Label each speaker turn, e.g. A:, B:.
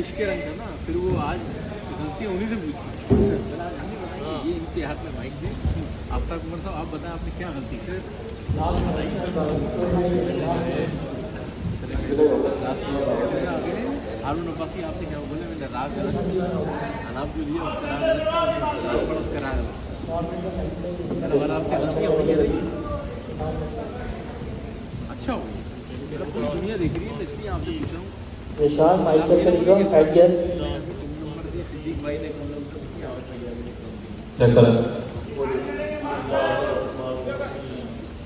A: इसके रंग था ना, फिर वो आज गलती उन्हीं से पूछी। ये इनके हाथ में माइक दे, आफ्ताब कुमार साहब आप बताएं आपने क्या गलती की? हारून अब्बासी आपसे क्या बोले, मैंने राग गलत अनाप जो लिया उसका राग गलत था, उसका राग गलत आपसे गलतियाँ हो रही। अच्छा हो गया, पूरी दुनिया देख रही है, इसलिए आपसे पूछ रहा हूँ।
B: निशान माइक चेक करेगा, हेड गियर
A: नंबर दिए सिद्दीक भाई ने,
C: चेक करें।